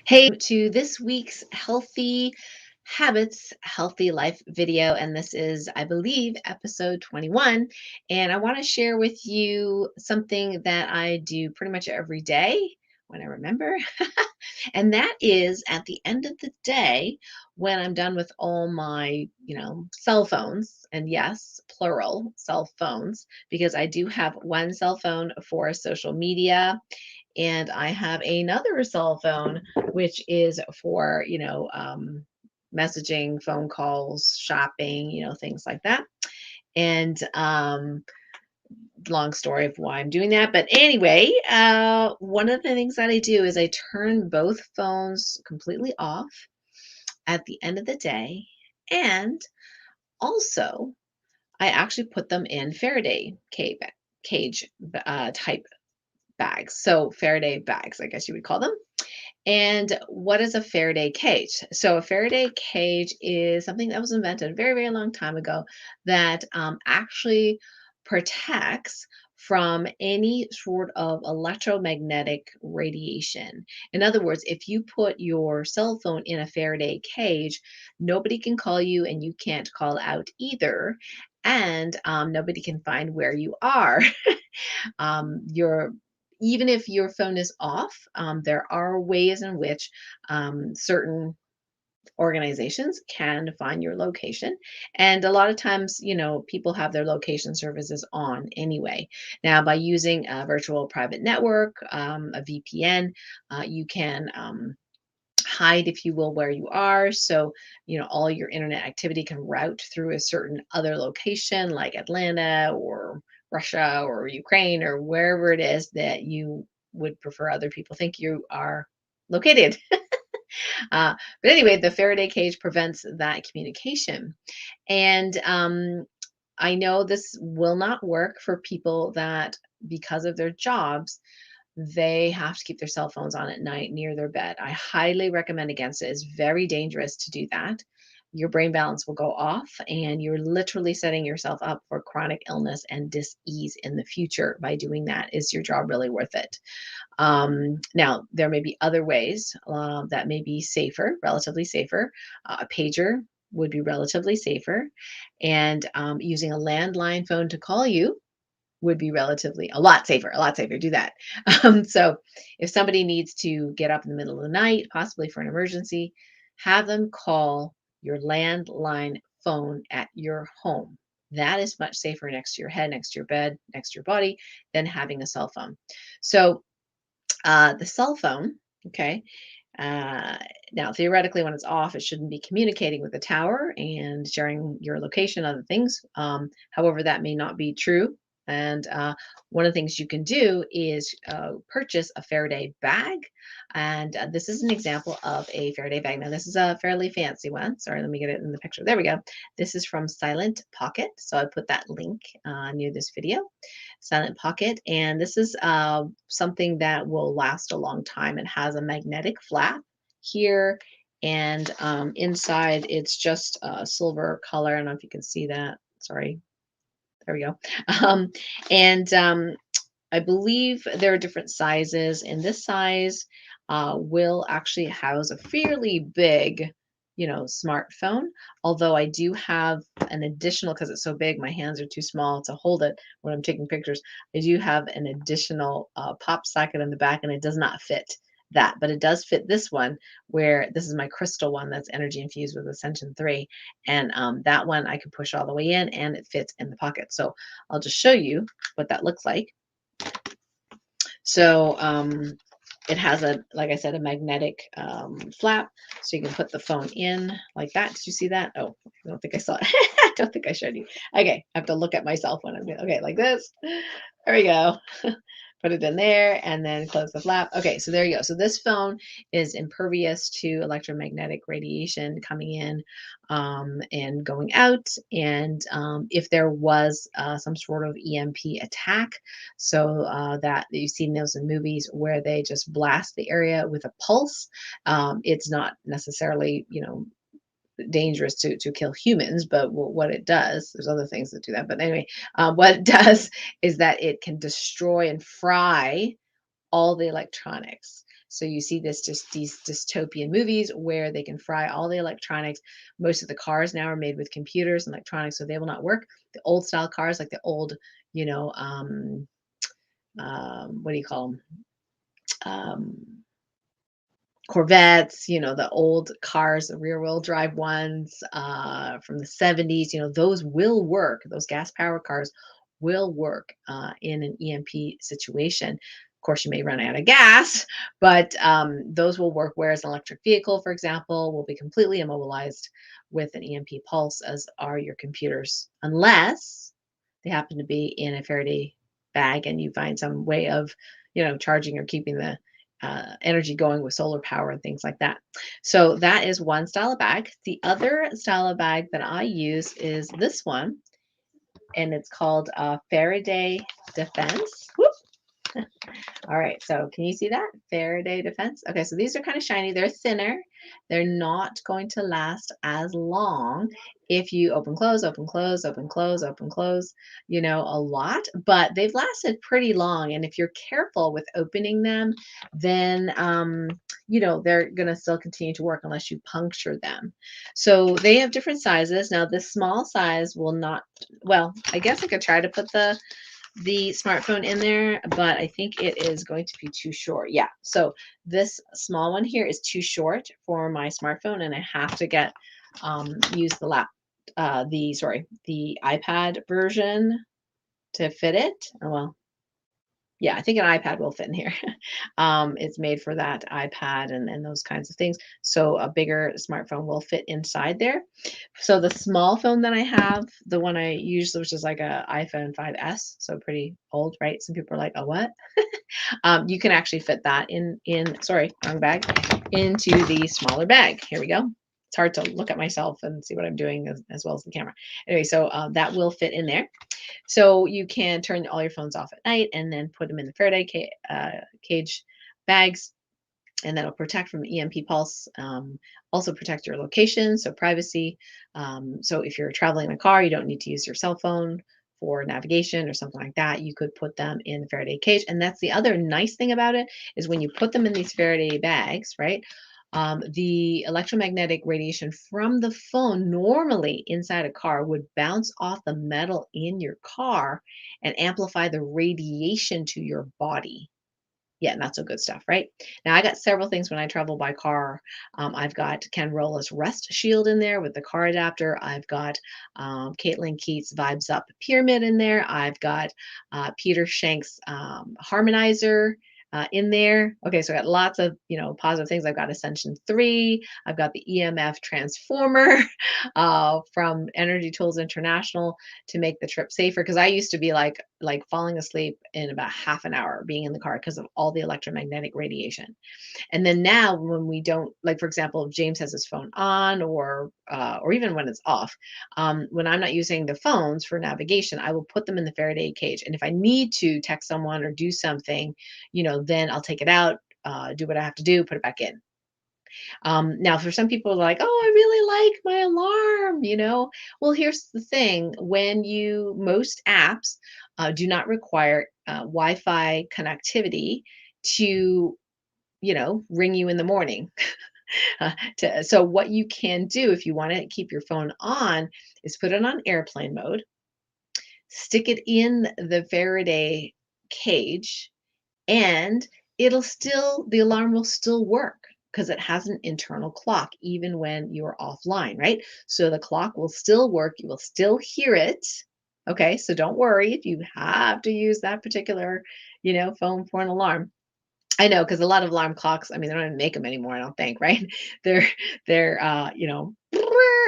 Hey, to this week's Healthy Habits, Healthy Life video. And this is, I believe, episode 21. And I want to share with you something that I do pretty much every day when I remember. And that is at the end of the day, when I'm done with all my, cell phones, and yes, plural cell phones, because I do have one cell phone for social media and I have another cell phone, which is for, messaging, phone calls, shopping, things like that. And long story of why I'm doing that. But anyway, one of the things that I do is I turn both phones completely off at the end of the day. And also, I actually put them in cage type bags. So Faraday bags, I guess you would call them. And what is a Faraday cage? So a Faraday cage is something that was invented a very, very long time ago that actually protects from any sort of electromagnetic radiation. In other words, if you put your cell phone in a Faraday cage, nobody can call you and you can't call out either. And nobody can find where you are. Your Even if your phone is off, there are ways in which certain organizations can find your location. And a lot of times, people have their location services on anyway. Now, by using a virtual private network, a VPN, you can hide, if you will, where you are. So, all your internet activity can route through a certain other location like Atlanta or Russia or Ukraine or wherever it is that you would prefer other people think you are located. But anyway, the Faraday cage prevents that communication. And I know this will not work for people that, because of their jobs, they have to keep their cell phones on at night near their bed. I highly recommend against it. It's very dangerous to do that. Your brain balance will go off, and you're literally setting yourself up for chronic illness and dis-ease in the future by doing that. Is your job really worth it? Now, there may be other ways that may be safer, relatively safer. A pager would be relatively safer, and using a landline phone to call you would be relatively a lot safer, a lot safer. Do that. So if somebody needs to get up in the middle of the night, possibly for an emergency, have them call your landline phone at your home. That is much safer next to your head, next to your bed, next to your body than having a cell phone. So the cell phone, okay. Uh, Now, theoretically, when it's off, it shouldn't be communicating with the tower and sharing your location, other things. However, that may not be true. And one of the things you can do is purchase a Faraday bag. And this is an example of a Faraday bag. Now, this is a fairly fancy one. Sorry, let me get it in the picture. There we go. This is from Silent Pocket. So I put that link near this video. Silent Pocket. And this is something that will last a long time. It has a magnetic flap here. And inside, it's just a silver color. I don't know if you can see that. Sorry. There we go. Um, and I believe there are different sizes, and this size will actually house a fairly big, smartphone. Although I do have an additional, because it's so big, my hands are too small to hold it when I'm taking pictures. I do have an additional pop socket in the back, and it does not fit that, but it does fit this one, where this is my crystal one that's energy infused with Ascension 3. And that one I can push all the way in and it fits in the pocket. So I'll just show you what that looks like. So it has like I said, a magnetic flap, so you can put the phone in like that. Did you see that? Oh, I don't think I saw it. I don't think I showed you. Okay, I have to look at myself when I'm doing. Okay, like this. There we go. Put it in there and then close the flap. Okay, so there you go. So this phone is impervious to electromagnetic radiation coming in and going out. And if there was some sort of EMP attack, so that you've seen those in movies where they just blast the area with a pulse, it's not necessarily, dangerous to kill humans, but what it does, there's other things that do that, but anyway, what it does is that it can destroy and fry all the electronics. So you see this just these dystopian movies where they can fry all the electronics. Most of the cars now are made with computers and electronics, so they will not work. The old style cars, like the old, you know, what do you call them? Um, Corvettes, the old cars, the rear wheel drive ones from the 70s, those will work. Those gas powered cars will work in an EMP situation. Of course, you may run out of gas, but those will work. Whereas an electric vehicle, for example, will be completely immobilized with an EMP pulse, as are your computers, unless they happen to be in a Faraday bag and you find some way of, charging or keeping the energy going with solar power and things like that. So that is one style of bag. The other style of bag that I use is this one, and it's called Faraday Defense. Whoop. All right, so can you see that? Faraday Defense. Okay, so these are kind of shiny. They're thinner. They're not going to last as long if you open, close, open, close, open, close, open, close, a lot, but they've lasted pretty long. And if you're careful with opening them, then, they're going to still continue to work unless you puncture them. So they have different sizes. Now, this small size will not, well, I guess I could try to put the smartphone in there, but I think it is going to be too short. Yeah. So this small one here is too short for my smartphone, and I have to use the iPad version to fit it. Oh, well, yeah, I think an iPad will fit in here. It's made for that iPad and those kinds of things. So a bigger smartphone will fit inside there. So the small phone that I have, the one I use, which is like a iPhone 5S, so pretty old, right? Some people are like, "Oh, what?" You can actually fit that sorry, wrong bag, into the smaller bag. Here we go. It's hard to look at myself and see what I'm doing as well as the camera. Anyway, so that will fit in there. So you can turn all your phones off at night and then put them in the Cage bags, and that'll protect from EMP pulse. Also protect your location, so privacy. So if you're traveling in a car, you don't need to use your cell phone for navigation or something like that. You could put them in the Faraday cage, and that's the other nice thing about it is when you put them in these Faraday bags, right? The electromagnetic radiation from the phone normally inside a car would bounce off the metal in your car and amplify the radiation to your body. Yeah, not so good stuff, right? Now, I got several things when I travel by car. I've got Ken Rolla's Rest Shield in there with the car adapter. I've got Caitlin Keats Vibes Up Pyramid in there. I've got Peter Shank's Harmonizer in there. Okay, so I got lots of positive things. I've got Ascension 3. I've got the EMF Transformer from Energy Tools International to make the trip safer. Because I used to be like falling asleep in about half an hour being in the car because of all the electromagnetic radiation. And then now when we don't, like, for example, if James has his phone on or even when it's off, when I'm not using the phones for navigation, I will put them in the Faraday cage. And if I need to text someone or do something, then I'll take it out, do what I have to do, put it back in. Now, for some people, like, oh, I really like my alarm, Well, here's the thing: most apps do not require Wi-Fi connectivity to, ring you in the morning. So what you can do if you want to keep your phone on is put it on airplane mode, stick it in the Faraday cage, and the alarm will still work because it has an internal clock even when you're offline, right? So the clock will still work, you will still hear it. Okay, so don't worry if you have to use that particular, phone for an alarm. I know, because a lot of alarm clocks, I mean, they don't even make them anymore, I don't think, right? They're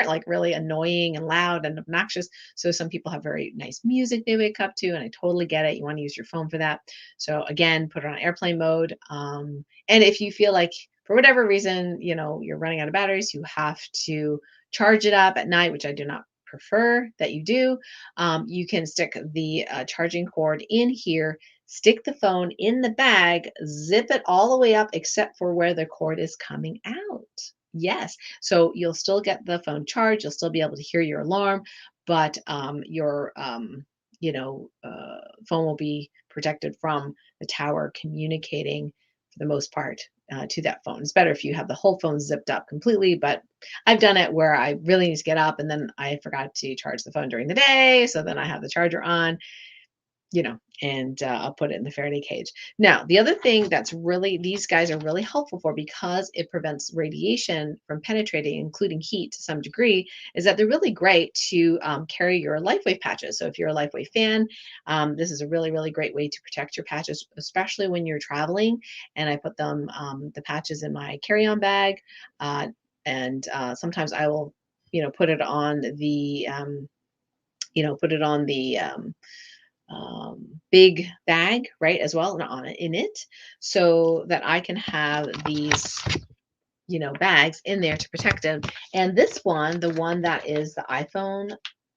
like really annoying and loud and obnoxious. So some people have very nice music they wake up to, and I totally get it. You want to use your phone for that. So again, put it on airplane mode. And if you feel like for whatever reason, you're running out of batteries, you have to charge it up at night, which I do not prefer that you do. You can stick the charging cord in here, stick the phone in the bag, zip it all the way up except for where the cord is coming out. Yes. So you'll still get the phone charged. You'll still be able to hear your alarm, but your phone will be protected from the tower communicating the most part, to that phone. It's better if you have the whole phone zipped up completely, but I've done it where I really need to get up and then I forgot to charge the phone during the day. So then I have the charger on, and I'll put it in the Faraday cage. Now, the other thing that's really, these guys are really helpful for, because it prevents radiation from penetrating, including heat to some degree, is that they're really great to carry your LifeWave patches. So if you're a LifeWave fan, this is a really, really great way to protect your patches, especially when you're traveling. And I put them, the patches, in my carry-on bag. And sometimes I will, put it on the, put it on the, big bag, right, as well, and on it, in it, so that I can have these, bags in there to protect them. And this one, the one that is the iPhone,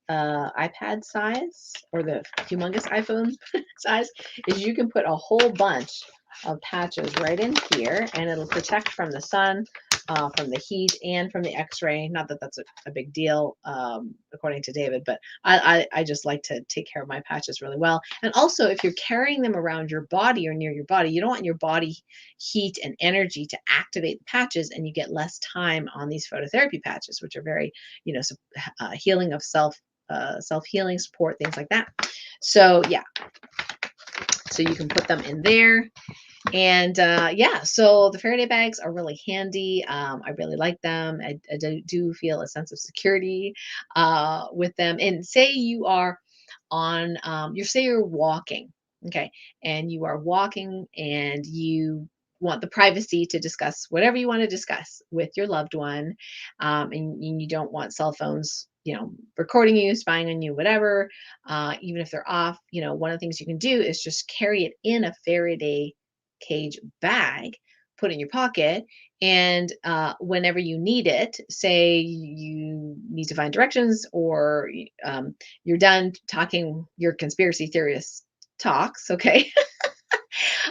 iPad size, or the humongous iPhone size, is you can put a whole bunch of patches right in here, and it'll protect from the sun, from the heat, and from the X-ray. Not that that's a big deal, according to David, but I just like to take care of my patches really well. And also, if you're carrying them around your body or near your body, you don't want your body heat and energy to activate the patches, and you get less time on these phototherapy patches, which are very, healing of self-healing support, things like that. So yeah, so you can put them in there. And yeah, so the Faraday bags are really handy. I really like them. I do feel a sense of security with them. And say you are on, say you're walking, okay, and you are walking and you want the privacy to discuss whatever you want to discuss with your loved one, and you don't want cell phones, recording you, spying on you, whatever, even if they're off. One of the things you can do is just carry it in a Faraday Cage bag, put it in your pocket, and whenever you need it, say you need to find directions, or you're done talking your conspiracy theorist talks, okay.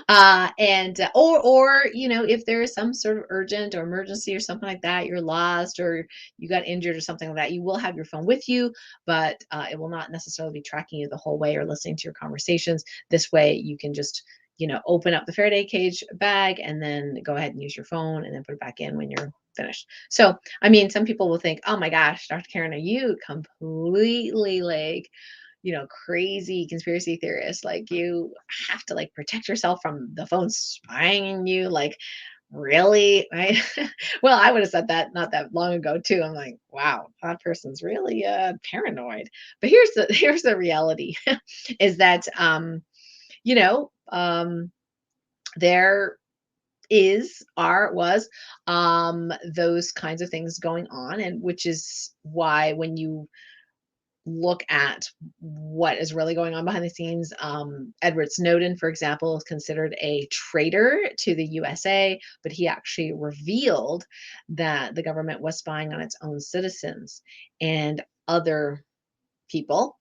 And or if there is some sort of urgent or emergency or something like that, you're lost or you got injured or something like that, you will have your phone with you, but it will not necessarily be tracking you the whole way or listening to your conversations. This way you can just open up the Faraday cage bag and then go ahead and use your phone and then put it back in when you're finished. So I mean, some people will think, oh my gosh, Dr. Karen, are you completely like crazy conspiracy theorists? Like, you have to like protect yourself from the phone spying on you. Like, really? Right? Well, I would have said that not that long ago too. I'm like, wow, that person's really paranoid. But here's the reality is that you know, there was those kinds of things going on, and which is why when you look at what is really going on behind the scenes. Edward Snowden, for example, is considered a traitor to the USA, but he actually revealed that the government was spying on its own citizens and other people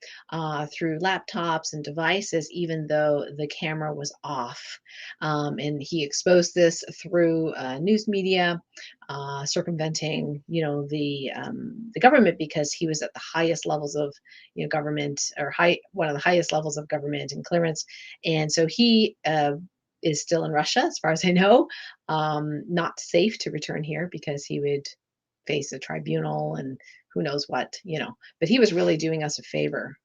through laptops and devices, even though the camera was off. And he exposed this through news media, circumventing, the government, because he was at the highest levels of, government, or one of the highest levels of government and clearance. And so he is still in Russia, as far as I know, not safe to return here because he would face a tribunal and who knows what, but he was really doing us a favor.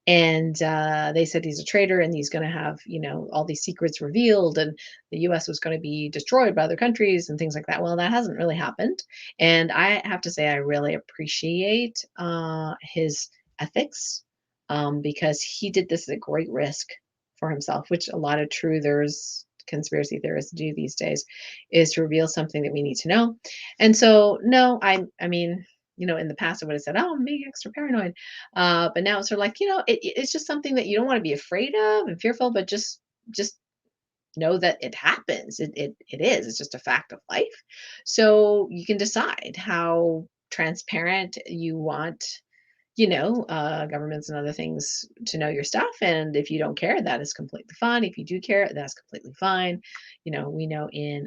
And they said he's a traitor and he's going to have, all these secrets revealed, and the US was going to be destroyed by other countries and things like that. Well, that hasn't really happened. And I have to say, I really appreciate his ethics, because he did this at great risk for himself, which a lot of truthers, conspiracy theorists do these days, is to reveal something that we need to know. And so, no, I mean, in the past I would have said, oh, I'm being extra paranoid. But now it's sort of like, it's just something that you don't want to be afraid of and fearful, but just know that it happens. It is. It's just a fact of life. So you can decide how transparent you want, governments and other things to know your stuff. And if you don't care, that is completely fine. If you do care, that's completely fine. We know in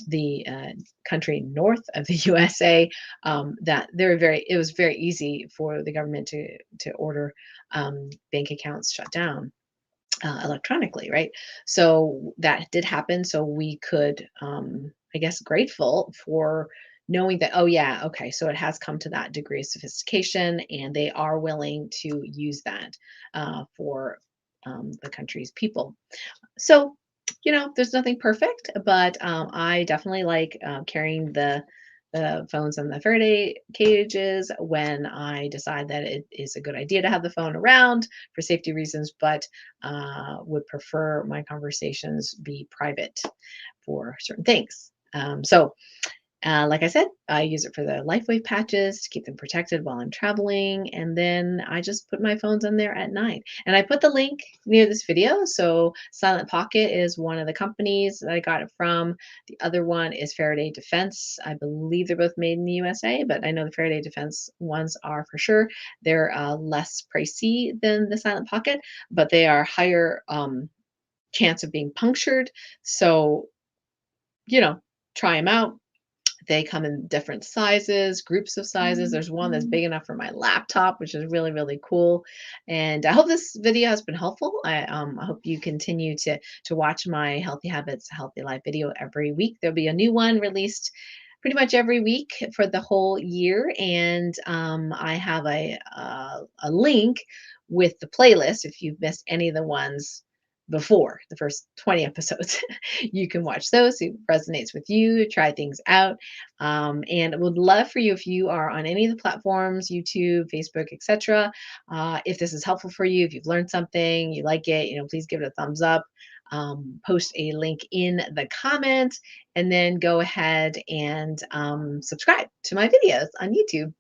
the country north of the USA, that it was very easy for the government to order bank accounts shut down. electronically, right? So that did happen. So we could, I guess, grateful for knowing that, oh, yeah, okay, so it has come to that degree of sophistication and they are willing to use that for the country's people. So, there's nothing perfect, but I definitely like carrying the phones and the Faraday cages when I decide that it is a good idea to have the phone around for safety reasons, but would prefer my conversations be private for certain things. Like I said, I use it for the LifeWave patches to keep them protected while I'm traveling. And then I just put my phones in there at night. And I put the link near this video. So Silent Pocket is one of the companies that I got it from. The other one is Faraday Defense. I believe they're both made in the USA, but I know the Faraday Defense ones are for sure. They're less pricey than the Silent Pocket, but they are higher chance of being punctured. So, you know, try them out. They come in different sizes, groups of sizes. There's one that's big enough for my laptop, which is really, really cool. And I hope this video has been helpful. I hope you continue to watch my Healthy Habits, Healthy Life video every week. There'll be a new one released pretty much every week for the whole year. And I have a link with the playlist if you've missed any of the ones before the first 20 episodes. You can watch those, see what resonates with you, try things out. And would love for you if you are on any of the platforms, YouTube, Facebook, etc. If this is helpful for you, if you've learned something, you like it, please give it a thumbs up. Post a link in the comments, and then go ahead and subscribe to my videos on YouTube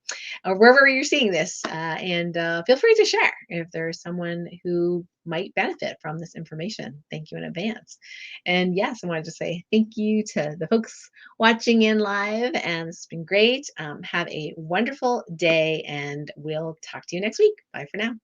or wherever you're seeing this. And feel free to share if there's someone who might benefit from this information. Thank you in advance. And yes, I wanted to say thank you to the folks watching in live, and it's been great. Have a wonderful day, and we'll talk to you next week. Bye for now.